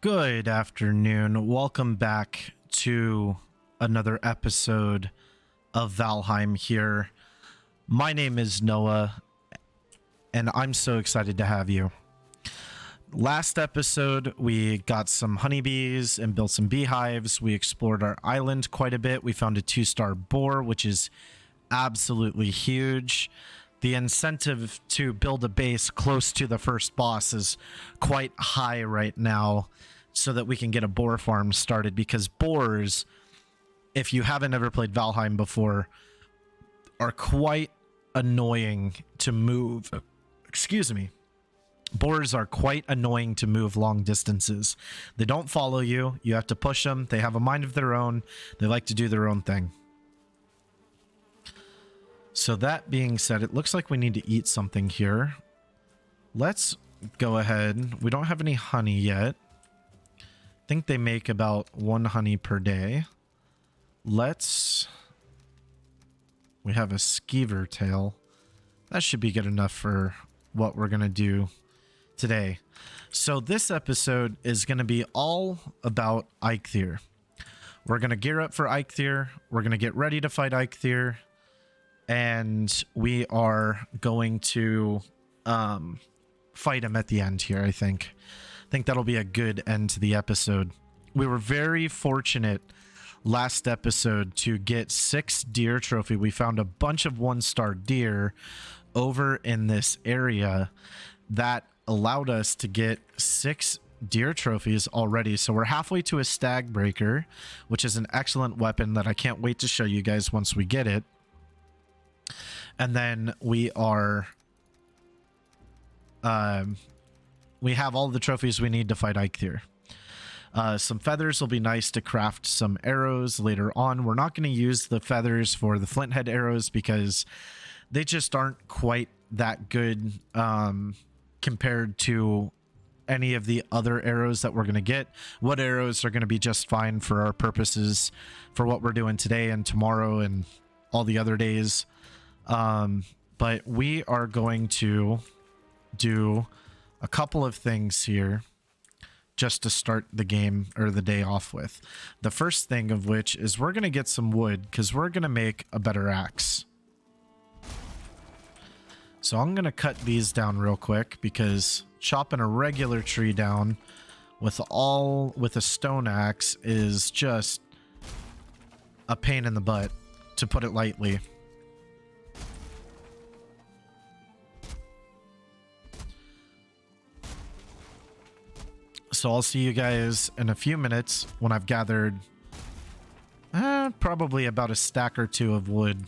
Good afternoon. Welcome back to another episode of Valheim here. My name is Noah, and I'm so excited to have you. Last episode, we got some honeybees and built some beehives. We explored our island quite a bit. We found a 2-star boar, which is absolutely huge. The incentive to build a base close to the first boss is quite high right now so that we can get a boar farm started, because boars, if you haven't ever played Valheim before, are quite annoying to move. Excuse me. Boars are quite annoying to move long distances. They don't follow you. You have to push them. They have a mind of their own. They like to do their own thing. So that being said, it looks like we need to eat something here. Let's go ahead. We don't have any honey yet. I think they make about 1 honey per day. We have a skeever tail. That should be good enough for what we're going to do today. So this episode is going to be all about Eikthyr. We're going to gear up for Eikthyr. We're going to get ready to fight Eikthyr. And we are going to fight him at the end here, I think. I think that'll be a good end to the episode. We were very fortunate last episode to get 6 deer trophy. We found a bunch of 1-star deer over in this area that allowed us to get 6 deer trophies already. So we're halfway to a stag breaker, which is an excellent weapon that I can't wait to show you guys once we get it. And then we are we have all the trophies we need to fight Eikthyr. Some feathers will be nice to craft some arrows later on. We're not going to use the feathers for the flint head arrows because they just aren't quite that good compared to any of the other arrows that we're going to get. Wood arrows are going to be just fine for our purposes for what we're doing today and tomorrow and all the other days. But we are going to do a couple of things here just to start the game or the day off with. The first thing of which is we're going to get some wood because we're going to make a better axe. So I'm going to cut these down real quick because chopping a regular tree down with a stone axe is just a pain in the butt, to put it lightly. So I'll see you guys in a few minutes when I've gathered probably about a stack or 2 of wood.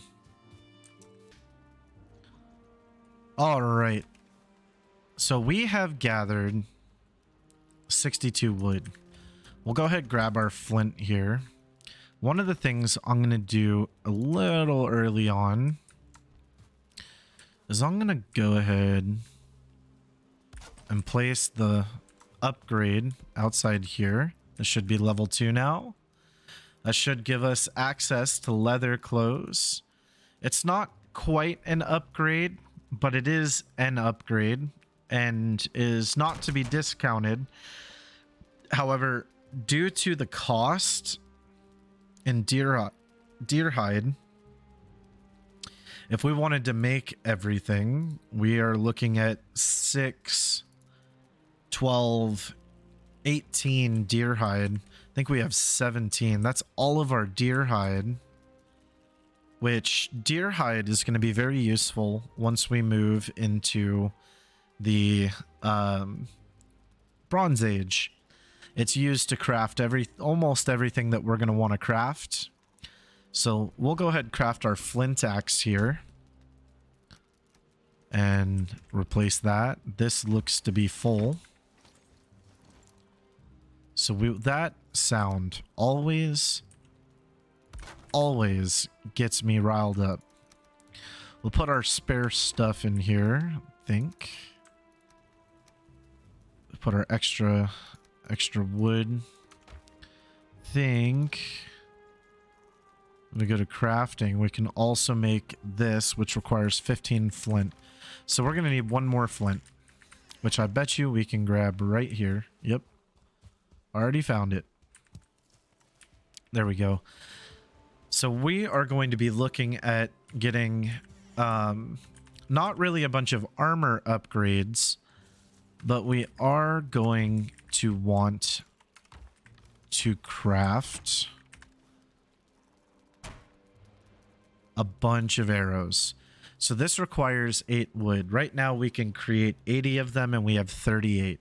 All right. So we have gathered 62 wood. We'll go ahead and grab our flint here. One of the things I'm going to do a little early on is I'm going to go ahead and place the upgrade outside here. This should be level 2 now. That should give us access to leather clothes. It's not quite an upgrade, but it is an upgrade and is not to be discounted. However, due to the cost in deer hide, if we wanted to make everything, we are looking at 6, 12, 18 deer hide. I think we have 17. That's all of our deer hide, which deer hide is going to be very useful once we move into the Bronze Age. It's used to craft almost everything that we're going to want to craft. So we'll go ahead and craft our flint axe here and replace that. This looks to be full. So that sound always gets me riled up. We'll put our spare stuff in here, I think. Put our extra wood. Think we go to crafting. We can also make this, which requires 15 flint. So we're going to need 1 more flint, which I bet you we can grab right here. Yep. Already found it. There we go. So we are going to be looking at getting not really a bunch of armor upgrades, but we are going to want to craft a bunch of arrows. So this requires 8 wood. Right now we can create 80 of them and we have 38.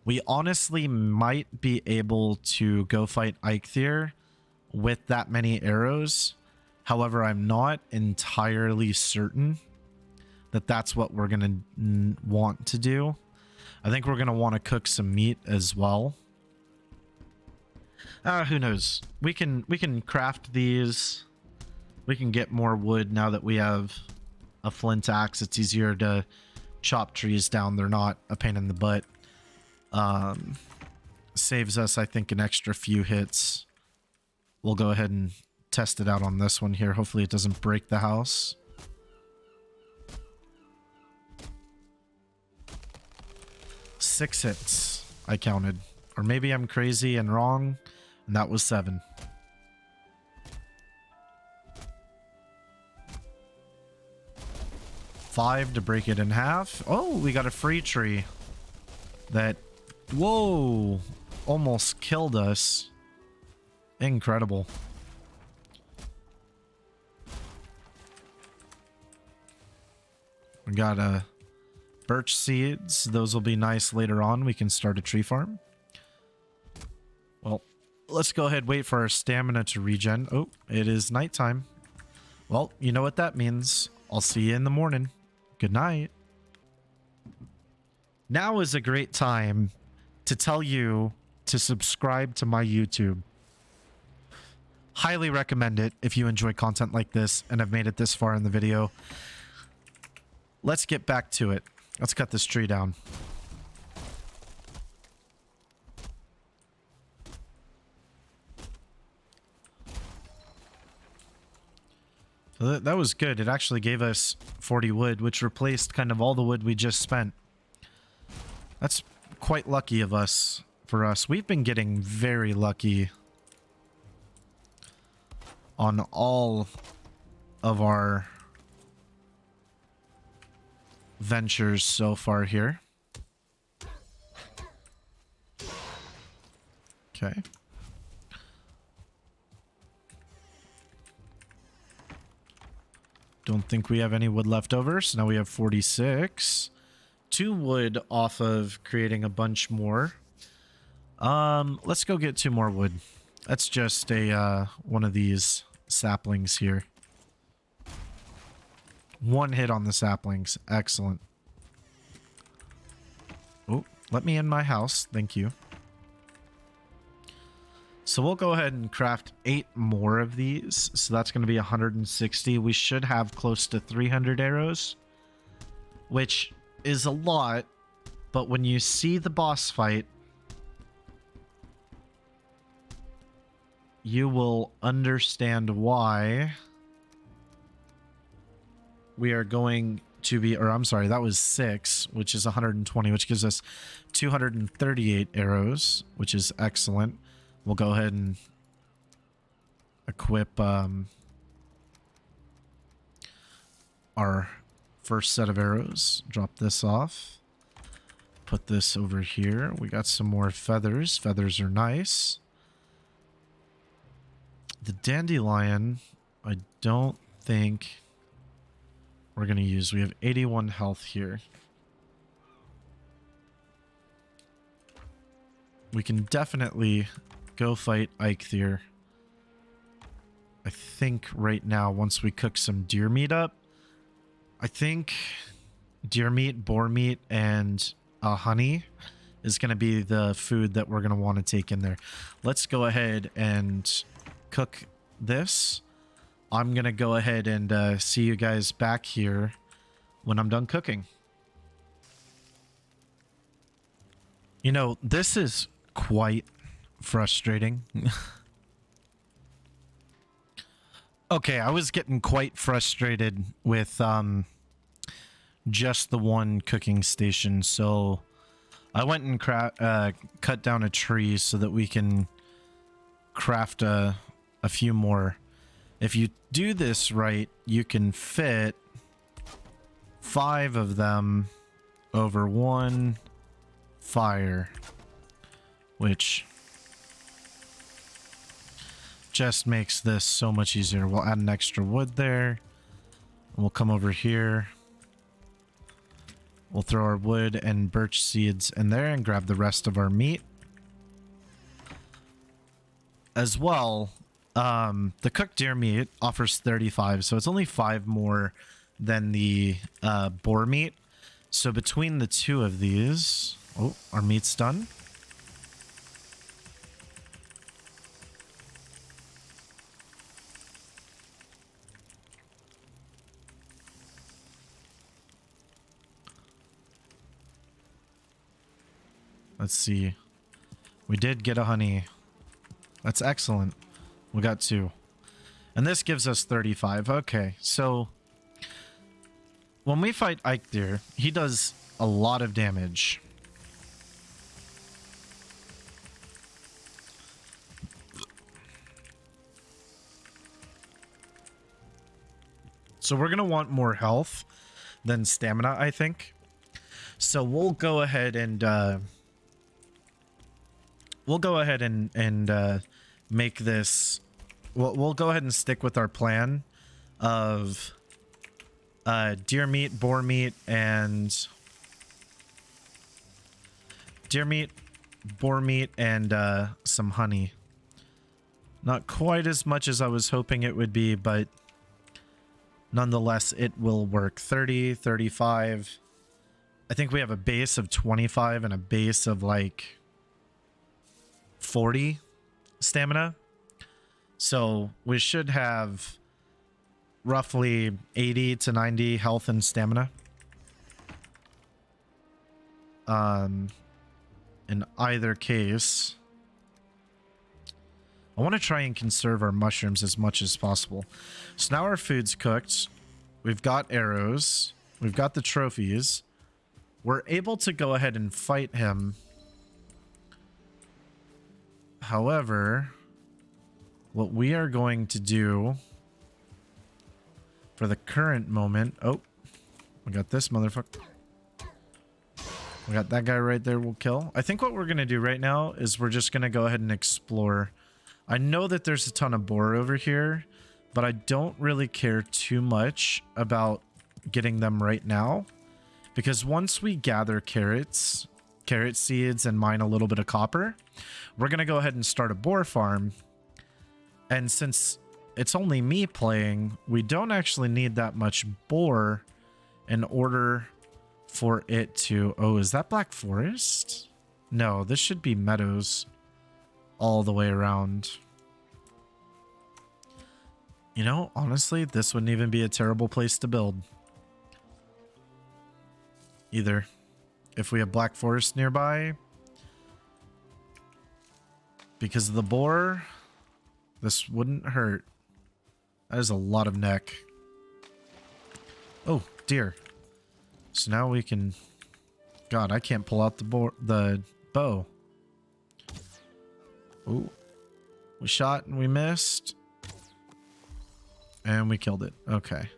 We honestly might be able to go fight Eikthyr with that many arrows. However, I'm not entirely certain that that's what we're going to want to do. I think we're going to want to cook some meat as well. Who knows? We can craft these. We can get more wood now that we have a flint axe. It's easier to chop trees down. They're not a pain in the butt. Saves us, I think, an extra few hits. We'll go ahead and test it out on this one here. Hopefully it doesn't break the house. Six hits, I counted. Or maybe I'm crazy and wrong, and that was 7. Five to break it in half. Oh, we got a free tree. That, whoa, almost killed us. Incredible. We got birch seeds. Those will be nice later on. We can start a tree farm. Well, let's go ahead and wait for our stamina to regen. Oh, it is nighttime. Well, you know what that means. I'll see you in the morning. Good night. Now is a great time to tell you to subscribe to my YouTube. Highly recommend it if you enjoy content like this and have made it this far in the video. Let's get back to it. Let's cut this tree down. So that was good. It actually gave us 40 wood, which replaced kind of all the wood we just spent. That's quite lucky of us. For us, we've been getting very lucky on all of our ventures so far here. Okay. Don't think we have any wood left over, so now we have 46. 2 wood off of creating a bunch more. Let's go get 2 more wood. That's just a one of these saplings here. 1 hit on the saplings. Excellent. Oh, let me in my house. Thank you. So we'll go ahead and craft 8 more of these. So that's going to be 160. We should have close to 300 arrows, which is a lot. But when you see the boss fight, you will understand why we are going to be, or I'm sorry, that was 6, which is 120, which gives us 238 arrows, which is excellent. We'll go ahead and equip our first set of arrows. Drop this off. Put this over here. We got some more feathers. Feathers are nice. The dandelion, I don't think we're going to use. We have 81 health here. We can definitely go fight Eikthyr. I think right now, once we cook some deer meat up, I think deer meat, boar meat, and honey is going to be the food that we're going to want to take in there. Let's go ahead and cook this. I'm going to go ahead and see you guys back here when I'm done cooking. You know, this is quite frustrating. Okay, I was getting quite frustrated with just the one cooking station, so I went and cut down a tree so that we can craft a few more. If you do this right, you can fit 5 of them over 1 fire, which just makes this so much easier. We'll add an extra wood there. We'll come over here. We'll throw our wood and birch seeds in there and grab the rest of our meat. As well, the cooked deer meat offers 35, so it's only 5 more than the boar meat. So between the 2 of these... Oh, our meat's done. Let's see. We did get a honey. That's excellent. We got 2. And this gives us 35. Okay, so when we fight Ike Deer, he does a lot of damage. So we're going to want more health than stamina, I think. So we'll go ahead and make this. We'll go ahead and stick with our plan of deer meat, boar meat, and some honey. Not quite as much as I was hoping it would be, but nonetheless, it will work. 30, 35. I think we have a base of 25 and a base of like 40 stamina. So we should have roughly 80 to 90 health and stamina. In either case, I want to try and conserve our mushrooms as much as possible. So now our food's cooked. We've got arrows. We've got the trophies. We're able to go ahead and fight him. However, what we are going to do for the current moment... Oh, we got this motherfucker. We got that guy right there we'll kill. I think what we're going to do right now is we're just going to go ahead and explore. I know that there's a ton of boar over here, but I don't really care too much about getting them right now. Because once we gather carrot seeds, and mine a little bit of copper, we're going to go ahead and start a boar farm. And since it's only me playing, we don't actually need that much boar in order for it to... Oh, is that Black Forest? No, this should be meadows all the way around. You know, honestly, this wouldn't even be a terrible place to build. Either. If we have Black Forest nearby. Because of the boar, this wouldn't hurt. That is a lot of neck. Oh, dear. So now we can... God, I can't pull out the bow. Ooh. We shot and we missed. And we killed it. Okay.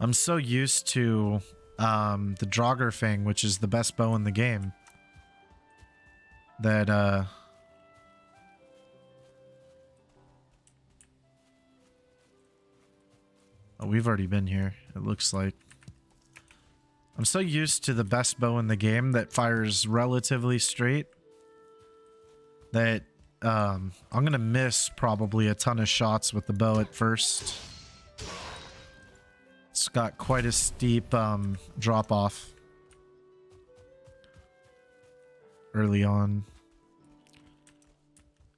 I'm so used to the Draugr which is the best bow in the game, that oh, we've already been here, it looks like. I'm so used to the best bow in the game that fires relatively straight that I'm gonna miss probably a ton of shots with the bow at first. It's got quite a steep drop off early on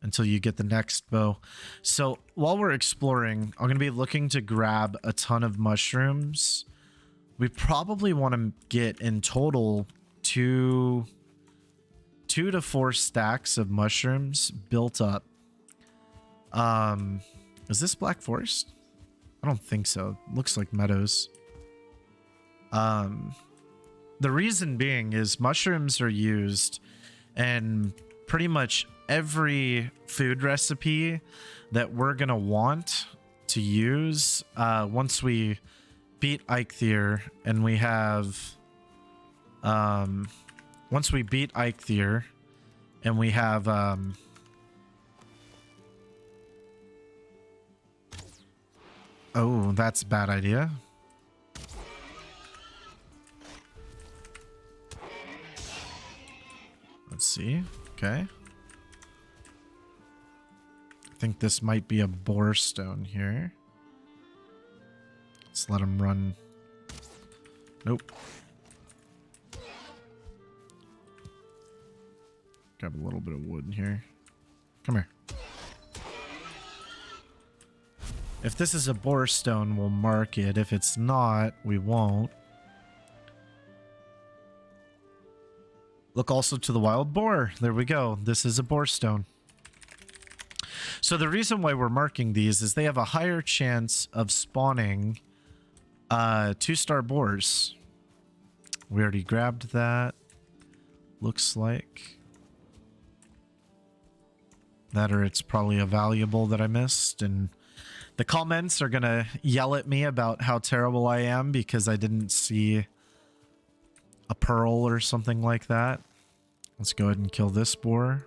until you get the next bow. So while we're exploring, I'm going to be looking to grab a ton of mushrooms. We probably want to get in total two to 4 stacks of mushrooms built up. Is this Black Forest? I don't think so. Looks like meadows. The reason being is mushrooms are used in pretty much every food recipe that we're gonna want to use once we beat Eikthyr, and we have once we beat Eikthyr and we have oh, that's a bad idea. Let's see. Okay. I think this might be a boar stone here. Let's let him run. Nope. Grab a little bit of wood in here. Come here. If this is a boar stone, we'll mark it. If it's not, we won't. Look also to the wild boar. There we go. This is a boar stone. So the reason why we're marking these is they have a higher chance of spawning 2-star boars. We already grabbed that. Looks like. That, or it's probably a valuable that I missed. And the comments are going to yell at me about how terrible I am because I didn't see a pearl or something like that. Let's go ahead and kill this boar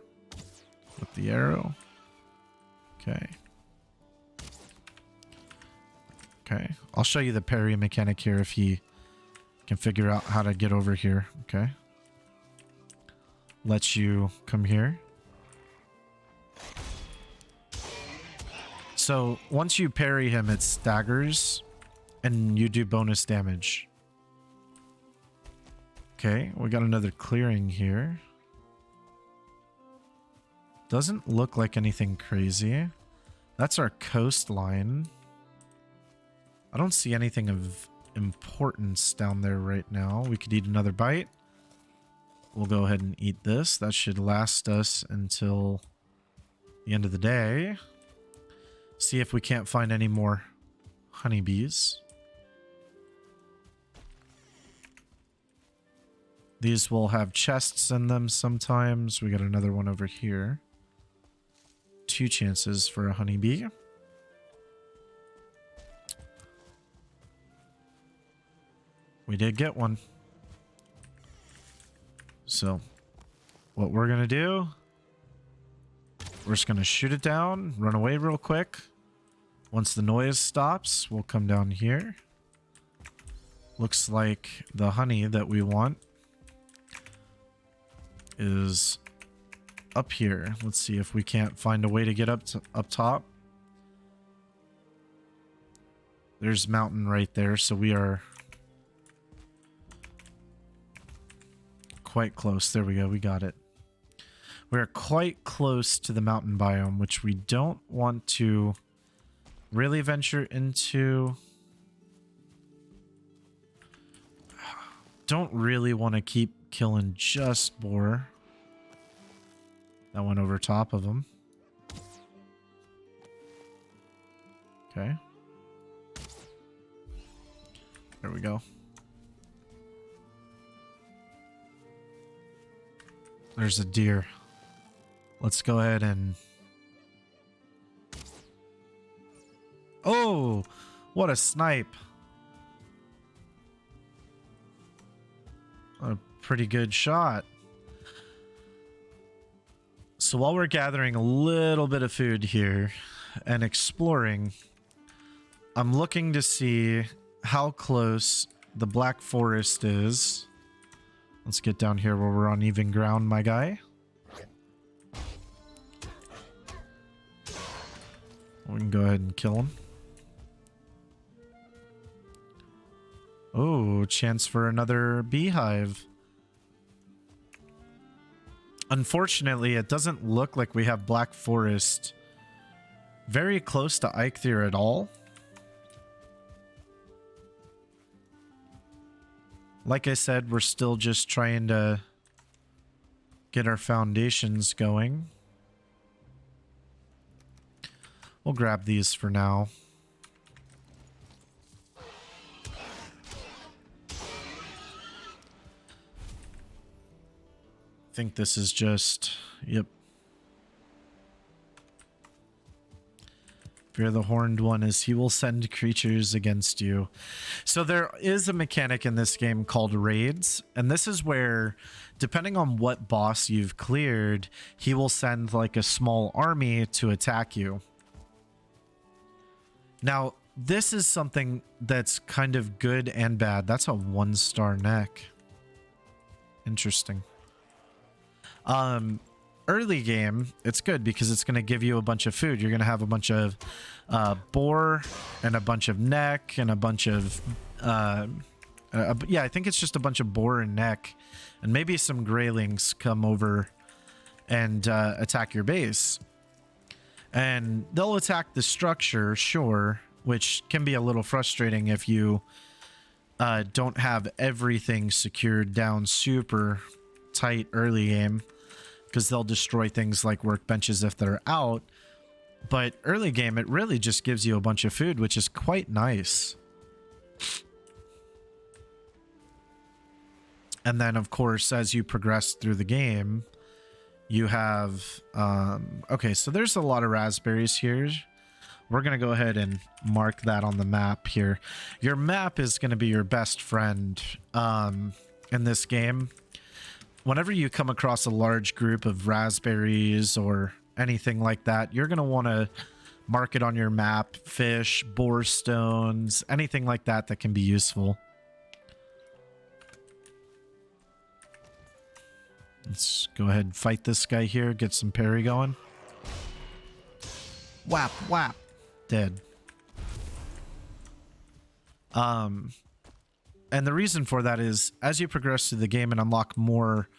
with the arrow. Okay. Okay. I'll show you the parry mechanic here if he can figure out how to get over here. Okay. Let you come here. So once you parry him, it staggers and you do bonus damage. Okay, we got another clearing here. Doesn't look like anything crazy. That's our coastline. I don't see anything of importance down there right now. We could eat another bite. We'll go ahead and eat this. That should last us until the end of the day. See if we can't find any more honeybees. These will have chests in them sometimes. We got another one over here. 2 chances for a honeybee. We did get one. So, what we're going to do, we're just going to shoot it down, run away real quick. Once the noise stops, we'll come down here. Looks like the honey that we want is up here. Let's see if we can't find a way to get up top. There's mountain right there, so we are quite close. There we go. We got it. We're quite close to the mountain biome, which we don't want to really venture into. Don't really want to keep killing just boar. That went over top of him. Okay. There we go. There's a deer. Let's go ahead and... Oh! What a snipe. A pretty good shot. So while we're gathering a little bit of food here and exploring, I'm looking to see how close the Black Forest is. Let's get down here where we're on even ground, my guy. We can go ahead and kill him. Oh, chance for another beehive. Unfortunately, it doesn't look like we have Black Forest very close to Eikthyr at all. Like I said, we're still just trying to get our foundations going. We'll grab these for now. think this is just, yep. Fear the Horned One is he will send creatures against you. So there is a mechanic in this game called raids, and this is where, depending on what boss you've cleared, he will send like a small army to attack you. Now, this is something that's kind of good and bad. That's a 1-star neck. Interesting. Early game, it's good because it's going to give you a bunch of food. You're going to have a bunch of boar and a bunch of neck and a bunch of yeah, I think it's just a bunch of boar and neck, and maybe some greylings come over and attack your base, and they'll attack the structure, sure, which can be a little frustrating if you don't have everything secured down super tight early game, because they'll destroy things like workbenches if they're out. But early game, it really just gives you a bunch of food, which is quite nice. And then, of course, as you progress through the game, you have... okay, so there's a lot of raspberries here. We're going to go ahead and mark that on the map here. Your map is going to be your best friend in this game. Whenever you come across a large group of raspberries or anything like that, you're going to want to mark it on your map. Fish, boar stones, anything like that that can be useful. Let's go ahead and fight this guy here. Get some parry going. Whap, whap. Dead. And the reason for that is, as you progress through the game and unlock more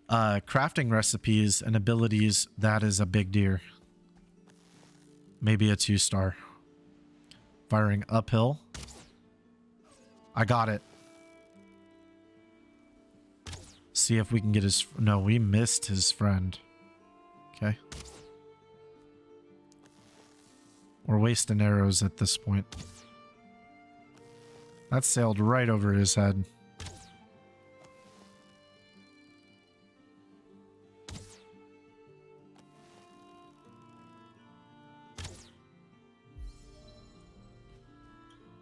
crafting recipes and abilities, that is a big deer. Maybe a 2-star. Firing uphill. I got it. See if we can get his... No, we missed his friend. Okay. We're wasting arrows at this point. That sailed right over his head.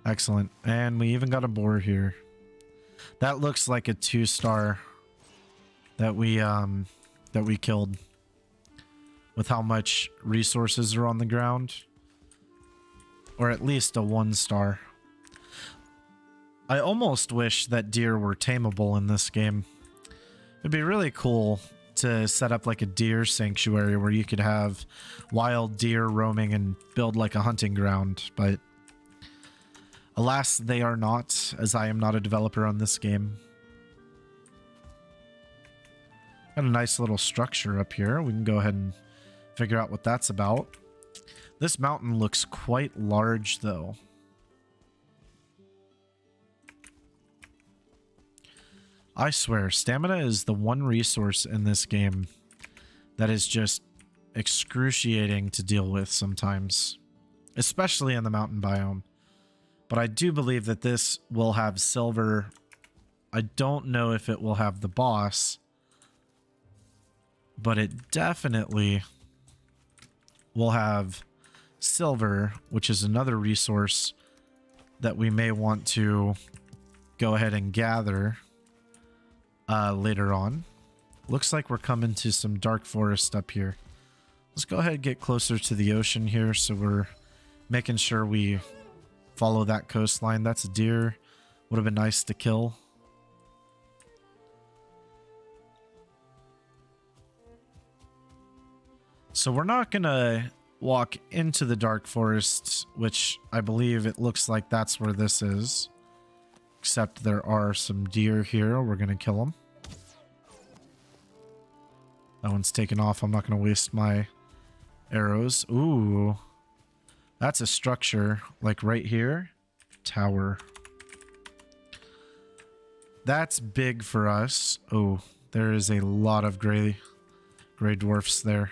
Excellent. And we even got a boar here. That looks like a 2-star that we killed. With how much resources are on the ground. Or at least a 1-star. I almost wish that deer were tameable in this game. It'd be really cool to set up like a deer sanctuary where you could have wild deer roaming and build like a hunting ground, but alas, they are not, as I am not a developer on this game. Got a nice little structure up here. We can go ahead and figure out what that's about. This mountain looks quite large though. I swear, stamina is the one resource in this game that is just excruciating to deal with sometimes, especially in the mountain biome. But I do believe that this will have silver. I don't know if it will have the boss, but it definitely will have silver, which is another resource that we may want to go ahead and gather later on. Looks like we're coming to some dark forest up here. Let's go ahead and get closer to the ocean here, so we're making sure we follow that coastline. That's a deer. Would have been nice to kill. So we're not gonna walk into the dark forest, which I believe it looks like that's where this is. Except there are some deer here. We're going to kill them. That one's taken off. I'm not going to waste my arrows. Ooh. That's a structure. Like right here. Tower. That's big for us. Oh, there is a lot of gray dwarfs there.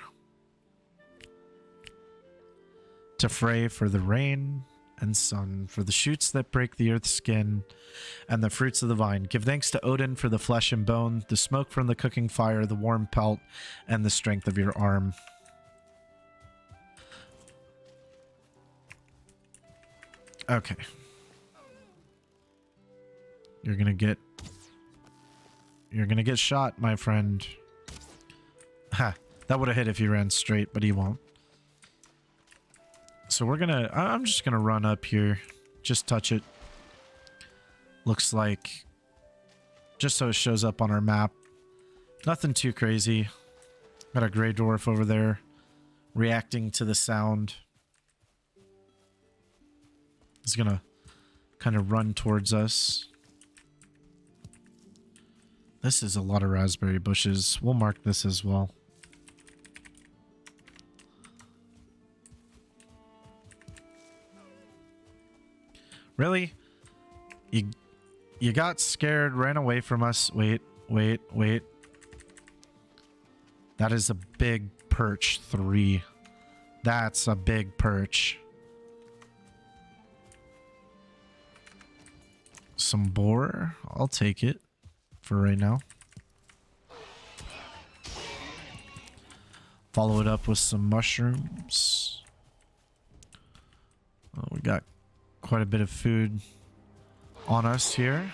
To fray for the rain. and sun, for the shoots that break the earth's skin, and the fruits of the vine. Give thanks to Odin for the flesh and bone, the smoke from the cooking fire, the warm pelt, and the strength of your arm. Okay. You're gonna get shot, my friend. Ha. That would have hit if he ran straight, but he won't. So I'm just gonna run up here. Just touch it. Looks like, just so it shows up on our map. Nothing too crazy. Got a gray dwarf over there reacting to the sound. He's gonna kind of run towards us. This is a lot of raspberry bushes. We'll mark this as well. Really? You got scared, ran away from us. Wait. That is a big perch. 3. That's a big perch. Some boar. I'll take it for right now. Follow it up with some mushrooms. Oh, we got quite a bit of food on us here.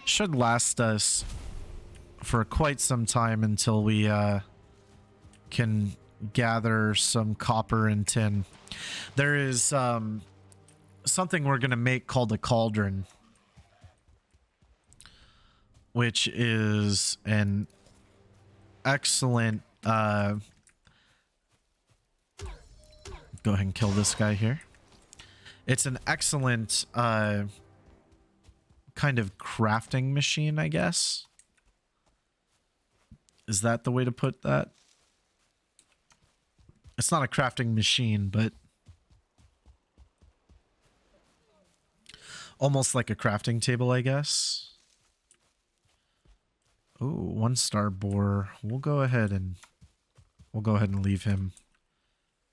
Should last us for quite some time until we can gather some copper and tin. There is something we're gonna make called a cauldron, which is an excellent go ahead and kill this guy here. It's an excellent kind of crafting machine, I guess. Is that the way to put that? It's not a crafting machine, but almost like a crafting table, I guess. Ooh, 1-star boar. We'll go ahead and leave him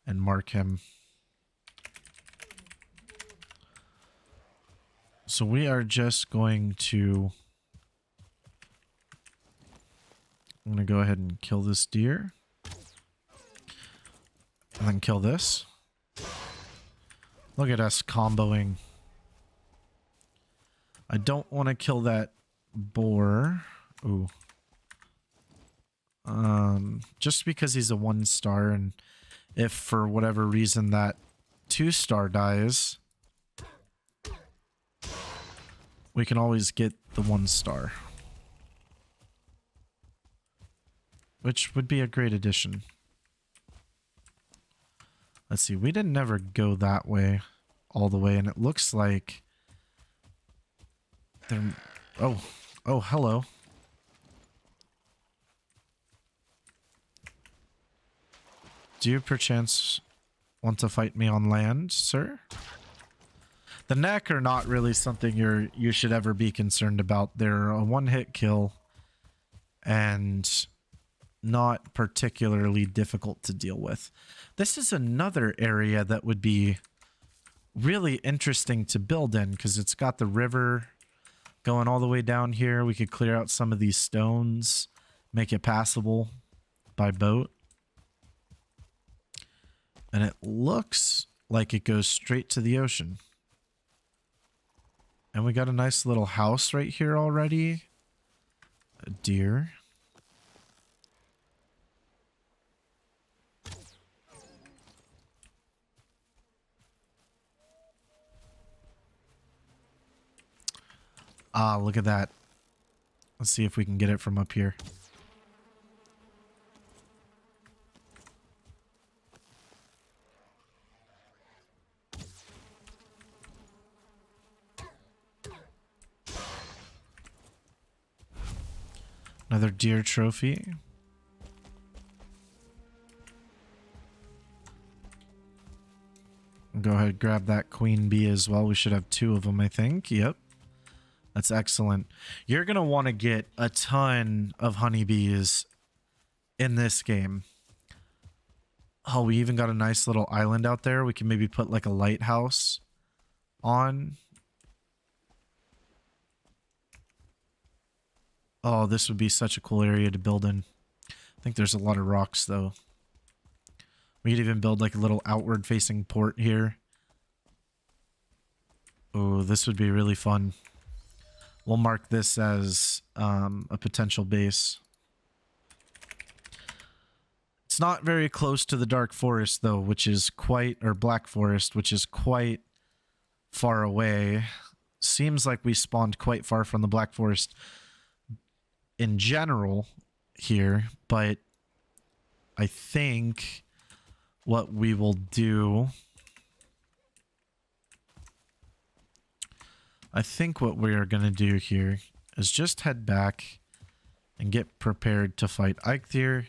and mark him. So we are just going to... I'm going to go ahead and kill this deer. And then kill this. Look at us comboing. I don't want to kill that boar. Ooh. Just because he's a 1-star, and if for whatever reason that 2-star dies, we can always get the 1-star. Which would be a great addition. Let's see, we didn't never go that way all the way, and it looks like there... Oh, hello. Do you perchance want to fight me on land, sir? The neck are not really something you should ever be concerned about. They're a 1-hit kill and not particularly difficult to deal with. This is another area that would be really interesting to build in because it's got the river going all the way down here. We could clear out some of these stones, make it passable by boat. And it looks like it goes straight to the ocean. And we got a nice little house right here already. A deer. Ah, look at that. Let's see if we can get it from up here. Another deer trophy. Go ahead, grab that queen bee as well. We should have 2 of them, I think. Yep. That's excellent. You're going to want to get a ton of honeybees in this game. Oh, we even got a nice little island out there. We can maybe put like a lighthouse on. Oh, this would be such a cool area to build in. I think there's a lot of rocks, though. We could even build like a little outward facing port here. Oh, this would be really fun. We'll mark this as a potential base. It's not very close to the dark forest, though, which is quite, or black forest, which is quite far away. Seems like we spawned quite far from the black forest in general here, but I think what we will do, I think what we are going to do here is just head back and get prepared to fight Eikthyr,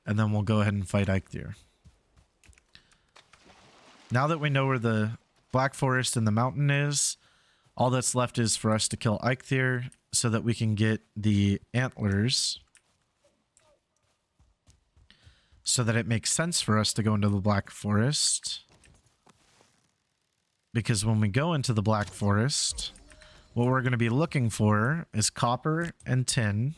and then we'll go ahead and fight Eikthyr. Now that we know where the black forest and the mountain is, all that's left is for us to kill Eikthyr so that we can get the antlers, so that it makes sense for us to go into the black forest. Because when we go into the black forest, what we're going to be looking for is copper and tin,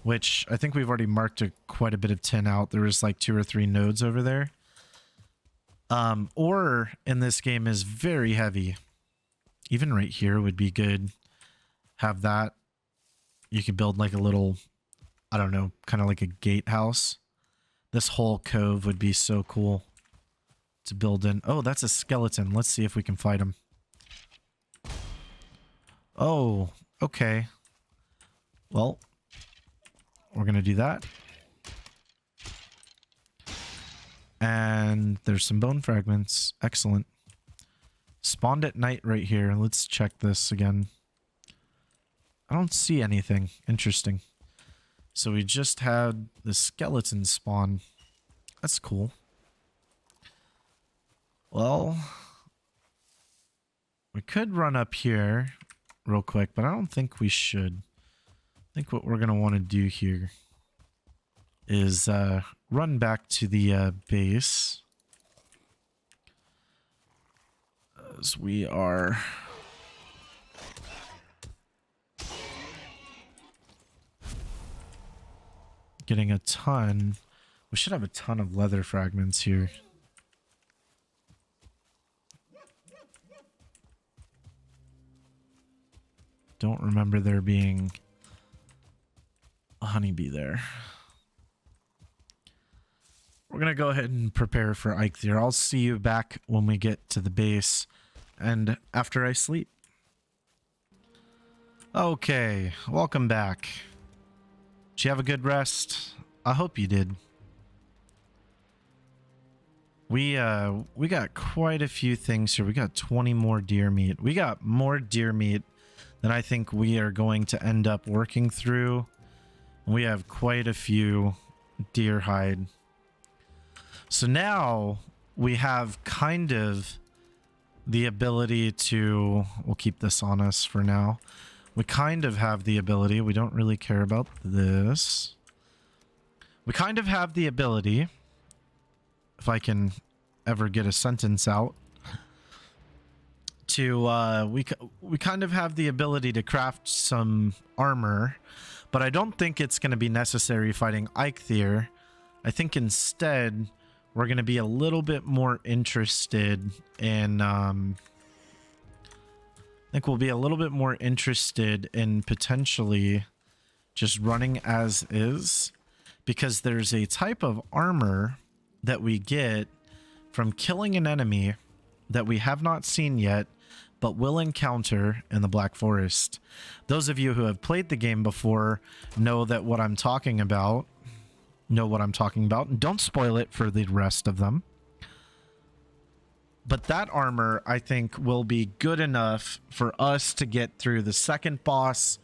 which I think we've already marked quite a bit of tin out. There was like 2 or 3 nodes over there. Ore in this game is very heavy. Even right here would be good. Have that. You could build like a little, I don't know, kind of like a gatehouse. This whole cove would be so cool to build in. Oh, that's a skeleton. Let's see if we can fight him. Oh, okay. Well, we're going to do that. And there's some bone fragments. Excellent. Spawned at night right here. Let's check this again. I don't see anything. Interesting. So we just had the skeleton spawn. That's cool. Well, we could run up here real quick, but I don't think we should. I think what we're going to want to do here is run back to the base. As we are getting a ton. We should have a ton of leather fragments here. Don't remember there being a honeybee there. We're going to go ahead and prepare for Eikthyr. I'll see you back when we get to the base and after I sleep. Okay, welcome back. Did you have a good rest? I hope you did. We got quite a few things here. We got 20 more deer meat. We got more deer meat than I think we are going to end up working through. We have quite a few deer hide. So now we have kind of the ability to, we'll keep this on us for now. We kind of have the ability, we don't really care about this. We kind of have the ability, if I can ever get a sentence out, to, we kind of have the ability to craft some armor, but I don't think it's going to be necessary fighting Eikthyr. I think instead we're going to be a little bit more interested in, I think we'll be a little bit more interested in potentially just running as is, because there's a type of armor that we get from killing an enemy that we have not seen yet, but will encounter in the Black Forest. Those of you who have played the game before know that what I'm talking about, and don't spoil it for the rest of them. But that armor, I think, will be good enough for us to get through the second boss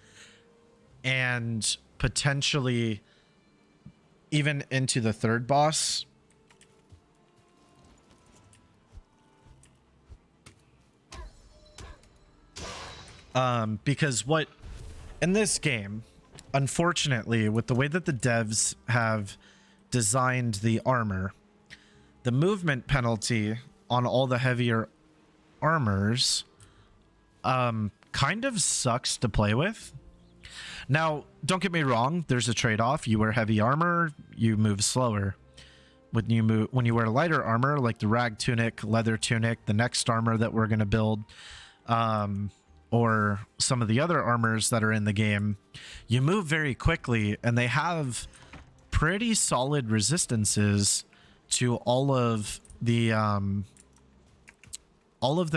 and potentially even into the third boss. Because what in this game, unfortunately, with the way that the devs have designed the armor, the movement penalty on all the heavier armors kind of sucks to play with. Now, don't get me wrong, there's a trade-off. You wear heavy armor, you move slower. When you wear lighter armor, like the rag tunic, leather tunic, the next armor that we're going to build, or some of the other armors that are in the game, you move very quickly, and they have pretty solid resistances to all of the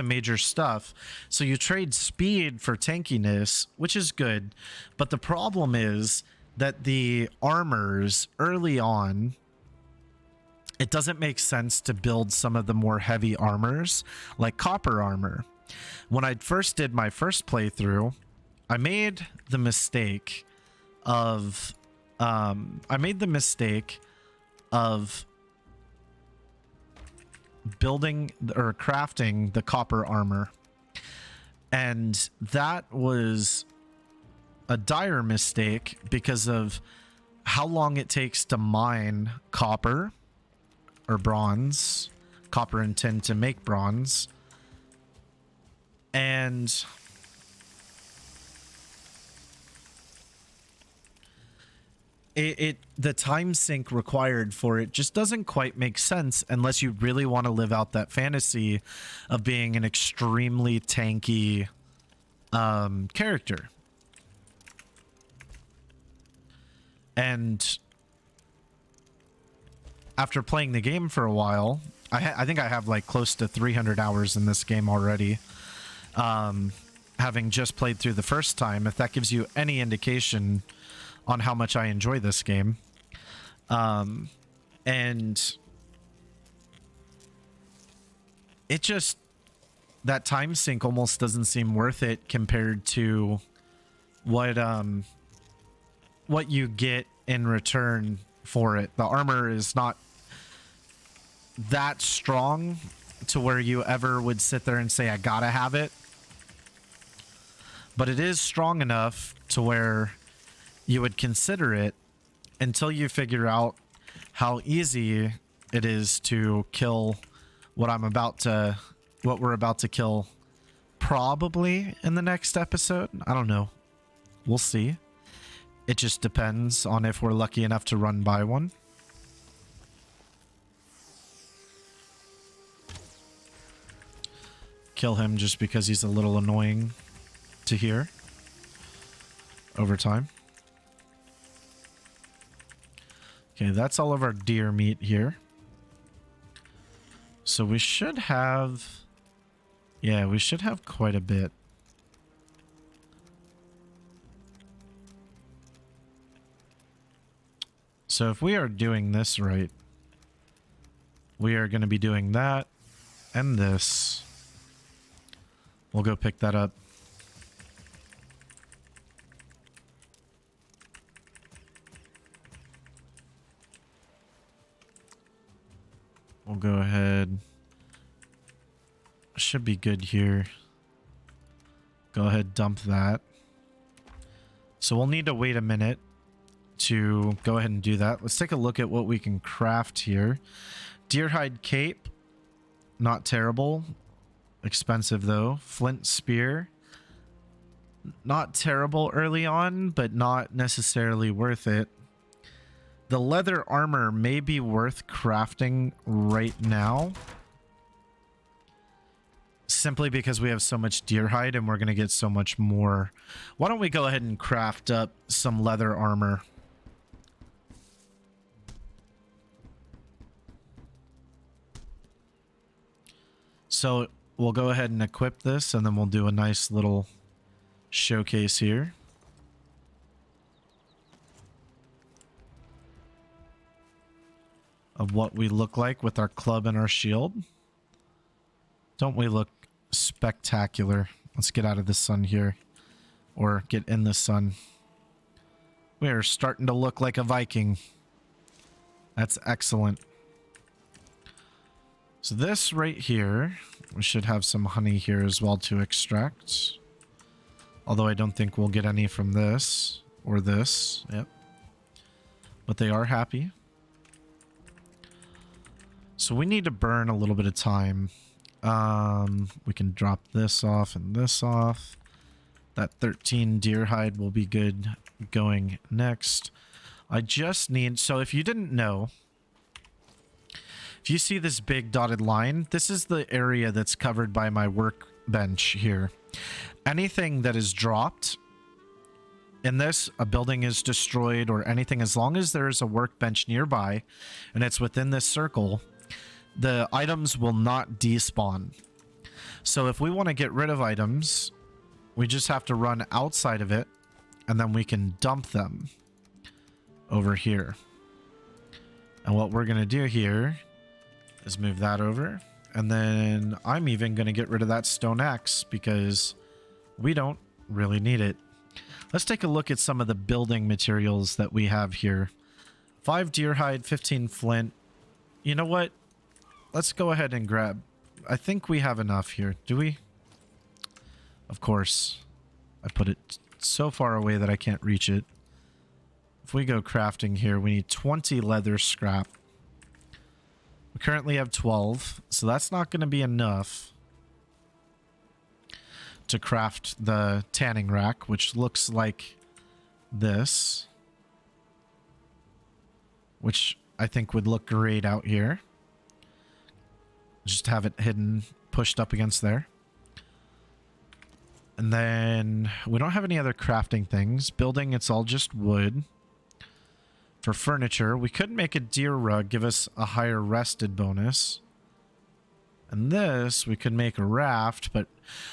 major stuff. So you trade speed for tankiness, which is good, but the problem is that the armors early on, it doesn't make sense to build some of the more heavy armors like copper armor. When I first did my first playthrough, I made the mistake of building or crafting the copper armor, and that was a dire mistake because of how long it takes to mine copper or bronze, copper and tin to make bronze, and the time sink required for it just doesn't quite make sense unless you really want to live out that fantasy of being an extremely tanky character. And after playing the game for a while, I think I have like close to 300 hours in this game already, having just played through the first time, if that gives you any indication on how much I enjoy this game. And it just, that time sink almost doesn't seem worth it compared to what you get in return for it. The armor is not that strong to where you ever would sit there and say, I gotta have it. But it is strong enough to where you would consider it until you figure out how easy it is to kill what we're about to kill probably in the next episode. I don't know. We'll see. It just depends on if we're lucky enough to run by one. Kill him just because he's a little annoying to hear over time. Okay, that's all of our deer meat here. So we should have... yeah, we should have quite a bit. So if we are doing this right, we are going to be doing that and this. We'll go pick that up. We'll go ahead. Should be good here. Go ahead, dump that. So we'll need to wait a minute to go ahead and do that. Let's take a look at what we can craft here. Deerhide cape, not terrible. Expensive though. Flint spear, not terrible early on, but not necessarily worth it. The leather armor may be worth crafting right now, simply because we have so much deer hide and we're going to get so much more. Why don't we go ahead and craft up some leather armor? So we'll go ahead and equip this, and then we'll do a nice little showcase here. Of what we look like with our club and our shield. Don't we look spectacular? Let's get out of the sun here. Or get in the sun. We are starting to look like a Viking. That's excellent. So this right here, we should have some honey here as well to extract. Although I don't think we'll get any from this or this. Yep. But they are happy. So we need to burn a little bit of time We can drop this off and this off. That 13 deer hide will be good going next. I just need... So if you didn't know, if you see this big dotted line, this is the area that's covered by my workbench here. Anything that is dropped in this, a building is destroyed or anything, as long as there is a workbench nearby and it's within this circle, the items will not despawn. So if we want to get rid of items, we just have to run outside of it and then we can dump them over here. And what we're going to do here is move that over. And then I'm even going to get rid of that stone axe because we don't really need it. Let's take a look at some of the building materials that we have here. 5 deer hide, 15 flint. You know what? Let's go ahead and grab... I think we have enough here. Do we? Of course. I put it so far away that I can't reach it. If we go crafting here, we need 20 leather scrap. We currently have 12, so that's not going to be enough to craft the tanning rack, which looks like this, which I think would look great out here. Just have it hidden, pushed up against there. And then we don't have any other crafting things. Building, it's all just wood. For furniture, we could make a deer rug, give us a higher rested bonus. And this, we could make a raft, but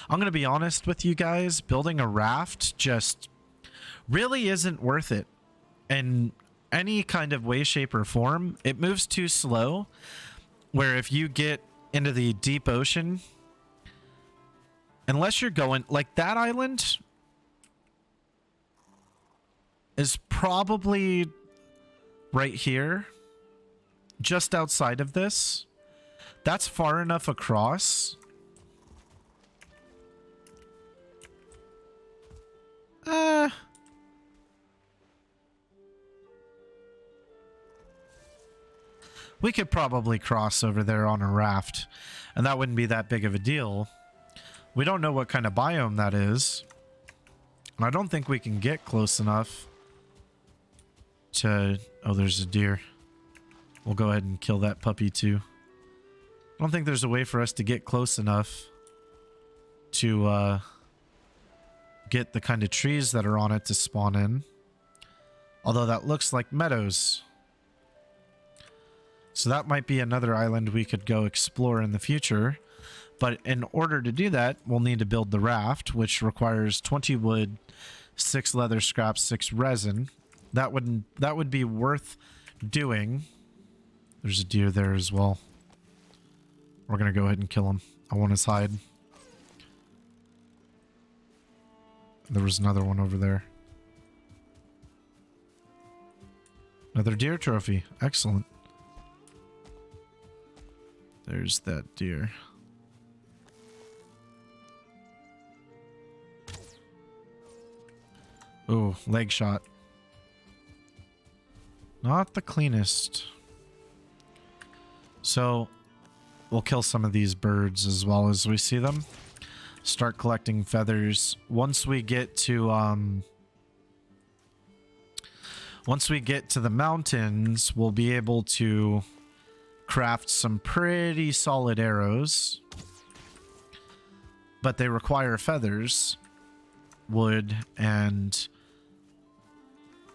I'm going to be honest with you guys, building a raft just really isn't worth it. In any kind of way, shape, or form, it moves too slow, where if you get into the deep ocean, unless you're going, like that island is probably right here, just outside of this. That's far enough across. We could probably cross over there on a raft, and that wouldn't be that big of a deal. We don't know what kind of biome that is, and I don't think we can get close enough to... Oh, there's a deer. We'll go ahead and kill that puppy too. I don't think there's a way for us to get close enough to get the kind of trees that are on it to spawn in. Although that looks like meadows. So that might be another island we could go explore in the future. But in order to do that, we'll need to build the raft, which requires 20 wood, 6 leather scraps, 6 resin. That would be worth doing. There's a deer there as well. We're going to go ahead and kill him. I want his hide. There was another one over there. Another deer trophy. Excellent. There's that deer. Oh, leg shot. Not the cleanest. So, we'll kill some of these birds as well as we see them. Start collecting feathers. Once we get to the mountains, we'll be able to craft some pretty solid arrows. But they require feathers, wood, and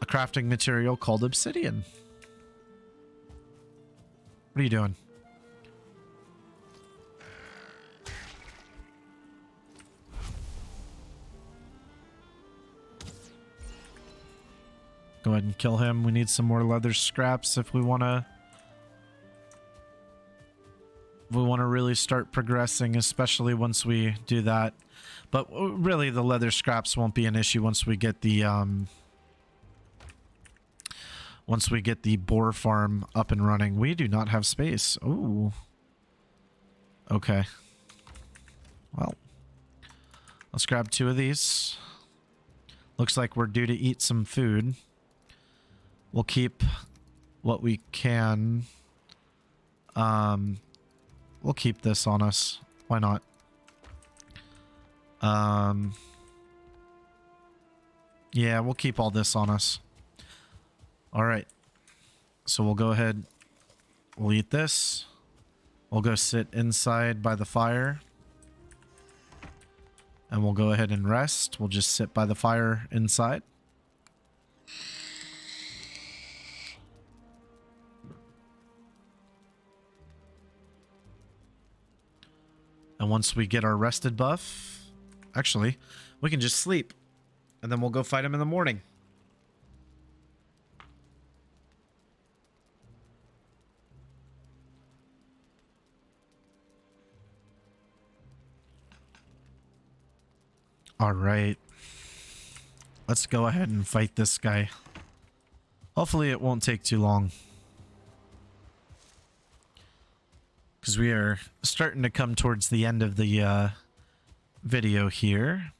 a crafting material called obsidian. What are you doing? Go ahead and kill him. We need some more leather scraps if we want to really start progressing, especially once we do that. But really the leather scraps won't be an issue once we get the boar farm up and running. We do not have space. Ooh. Okay. Well, let's grab 2 of these. Looks like we're due to eat some food. We'll keep what we can. We'll keep this on us. Why not? Yeah, we'll keep all this on us. All right. So we'll go ahead. We'll eat this. We'll go sit inside by the fire. And we'll go ahead and rest. We'll just sit by the fire inside. And once we get our rested buff, actually, we can just sleep. And then we'll go fight him in the morning. All right. Let's go ahead and fight this guy. Hopefully it won't take too long. Because we are starting to come towards the end of the video here.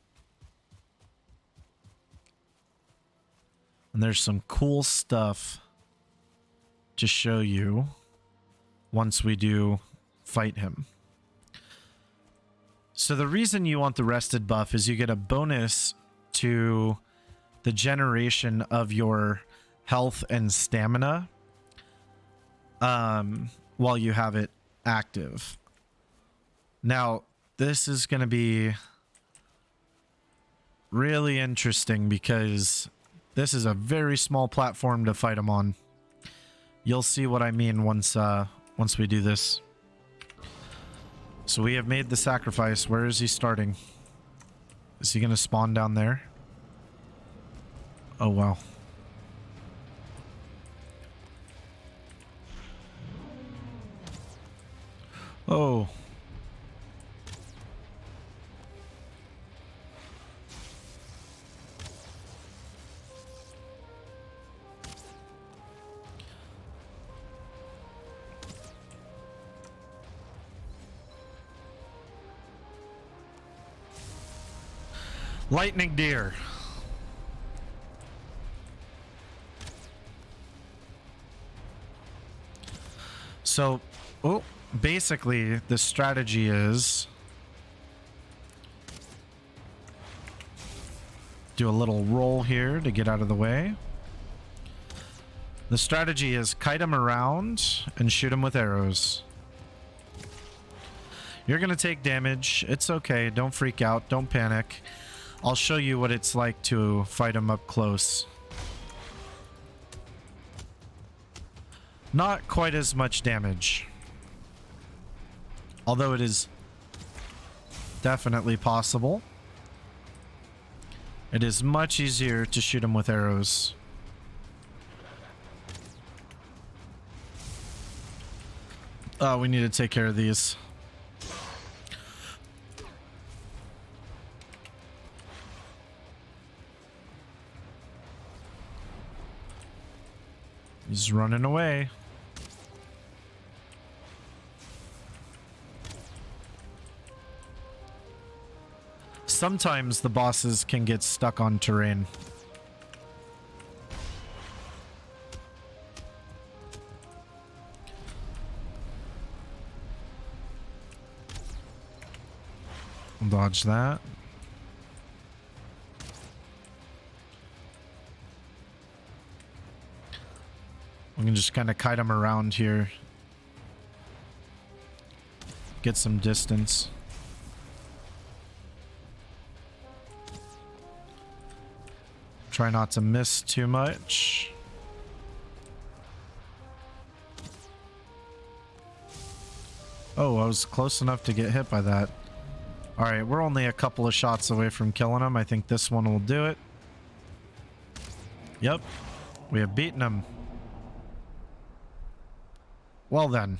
And there's some cool stuff to show you once we do fight him. So the reason you want the rested buff is you get a bonus to the generation of your health and stamina while you have it active. Now, this is going to be really interesting because this is a very small platform to fight him on. You'll see what I mean once we do this. So we have made the sacrifice. Where is he starting? Is he going to spawn down there? Oh, wow. Oh. Lightning deer. So, basically, the strategy is do a little roll here to get out of the way. The strategy is kite him around and shoot him with arrows. You're going to take damage. It's okay. Don't freak out. Don't panic. I'll show you what it's like to fight him up close. Not quite as much damage. Although it is definitely possible. It is much easier to shoot him with arrows. Oh, we need to take care of these. He's running away. Sometimes the bosses can get stuck on terrain. Dodge that. We can just kind of kite him around here. Get some distance. Try not to miss too much. Oh, I was close enough to get hit by that. Alright, we're only a couple of shots away from killing him. I think this one will do it. Yep. We have beaten him. Well then.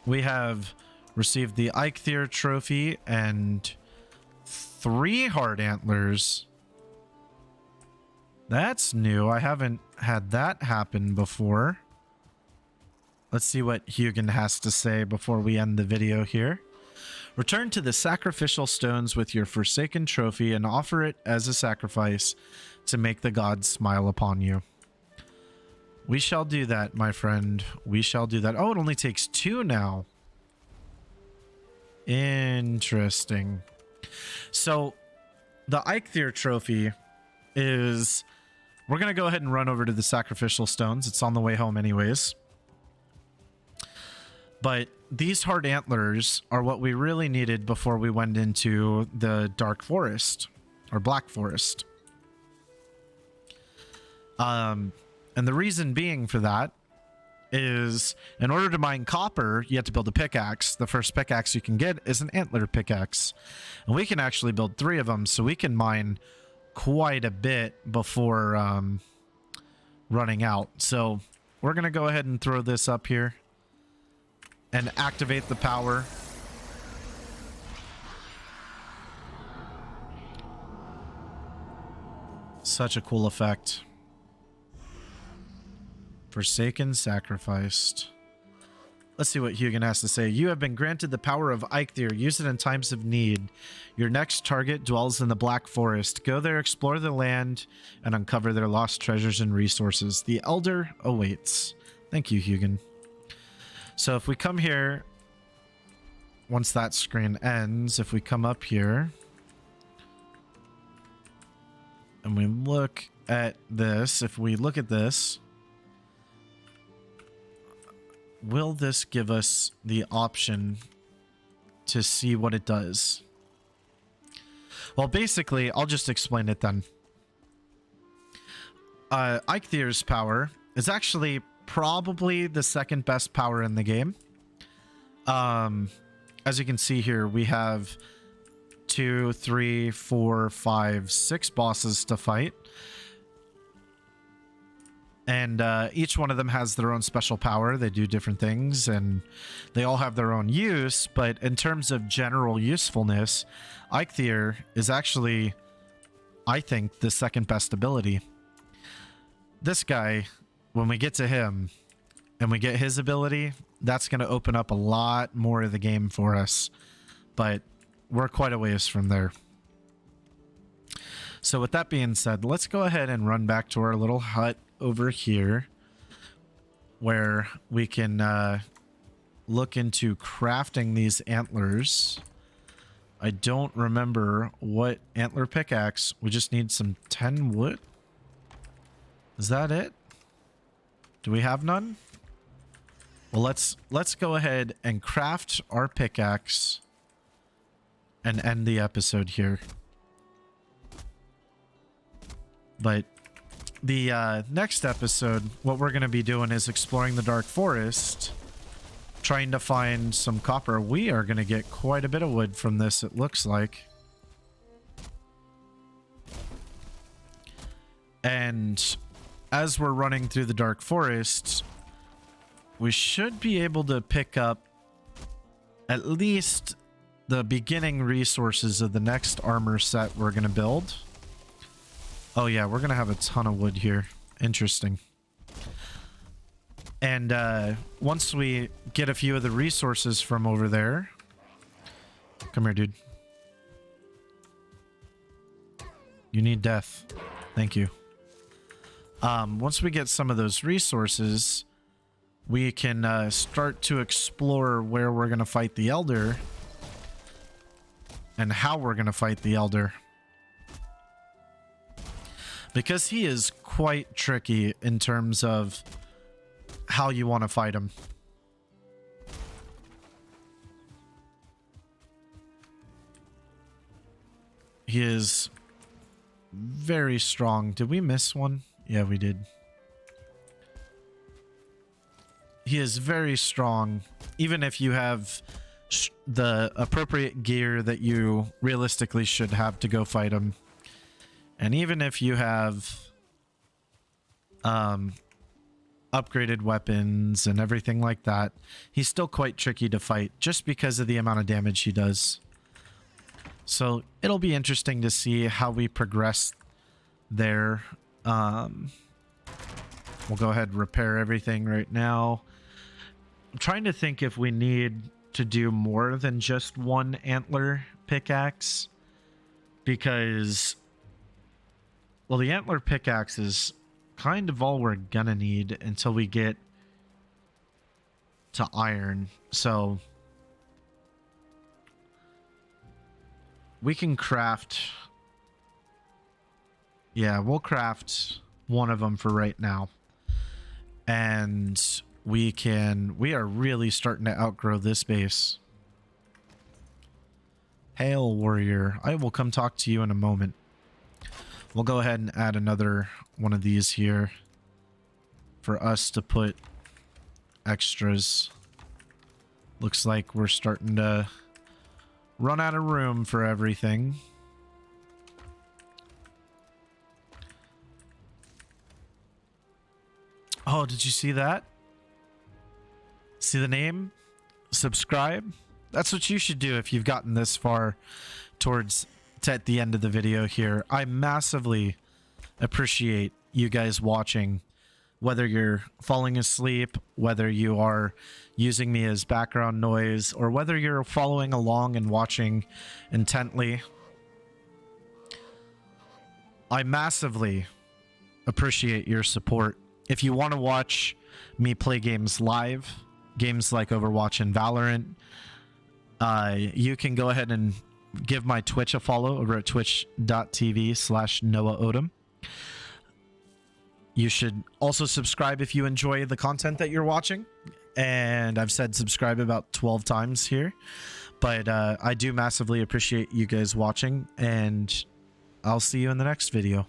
We have received the Eikthyr trophy and 3 hard antlers. That's new. I haven't had that happen before. Let's see what Hugin has to say before we end the video here. Return to the sacrificial stones with your forsaken trophy and offer it as a sacrifice to make the gods smile upon you. We shall do that, my friend. We shall do that. Oh, it only takes 2 now. Interesting. So the Eikthyr trophy is... We're going to go ahead and run over to the sacrificial stones. It's on the way home anyways. But these hard antlers are what we really needed before we went into the dark forest or black forest. And the reason being for that is in order to mine copper, you have to build a pickaxe. The first pickaxe you can get is an antler pickaxe. And we can actually build 3 of them, so we can mine quite a bit before running out. So we're going to go ahead and throw this up here and activate the power. Such a cool effect. Forsaken, sacrificed. Let's see what Hugin has to say. You have been granted the power of Eikthyr. Use it in times of need. Your next target dwells in the Black Forest. Go there, explore the land, and uncover their lost treasures and resources. The Elder awaits. Thank you, Hugin. So if we come here, once that screen ends, if we come up here, and we look at this, if we look at this, will this give us the option to see what it does? Well, basically, I'll just explain it then. Eikthyr's power is actually probably the second best power in the game. As you can see here, we have 2, 3, 4, 5, 6 bosses to fight. And each one of them has their own special power. They do different things, and they all have their own use. But in terms of general usefulness, Eikthyr is actually, I think, the second best ability. This guy, when we get to him and we get his ability, that's going to open up a lot more of the game for us. But we're quite a ways from there. So with that being said, let's go ahead and run back to our little hut over here where we can look into crafting these antlers. I don't remember what antler pickaxe. We just need some 10 wood. Is that it? Do we have none? Well, let's go ahead and craft our pickaxe and end the episode here. But the next episode, what we're going to be doing is exploring the Dark Forest, trying to find some copper. We are going to get quite a bit of wood from this, it looks like. And as we're running through the Dark Forest, we should be able to pick up at least the beginning resources of the next armor set we're going to build. Oh yeah, we're going to have a ton of wood here. Interesting. And once we get a few of the resources from over there... Come here, dude. You need death. Thank you. Once we get some of those resources, we can start to explore where we're going to fight the Elder and how we're going to fight the Elder. Because he is quite tricky in terms of how you want to fight him. He is very strong. Did we miss one? Yeah, we did. He is very strong, even if you have the appropriate gear that you realistically should have to go fight him. And even if you have upgraded weapons and everything like that, he's still quite tricky to fight just because of the amount of damage he does. So it'll be interesting to see how we progress there. We'll go ahead and repair everything right now. I'm trying to think if we need to do more than just one antler pickaxe, because... Well, the antler pickaxes kind of all we're gonna need until we get to iron. So we can craft... Yeah, we'll craft one of them for right now. And we are really starting to outgrow this base. Hail, warrior. I will come talk to you in a moment. We'll go ahead and add another one of these here for us to put extras. Looks like we're starting to run out of room for everything. Oh, did you see that? See the name? Subscribe? That's what you should do if you've gotten this far towards at the end of the video here. I massively appreciate you guys watching, whether you're falling asleep, whether you are using me as background noise, or whether you're following along and watching intently. I massively appreciate your support. If you want to watch me play games live, games like Overwatch and Valorant, you can go ahead and give my Twitch a follow over at twitch.tv/NoahOdom. You should also subscribe if you enjoy the content that you're watching. And I've said subscribe about 12 times here. But I do massively appreciate you guys watching. And I'll see you in the next video.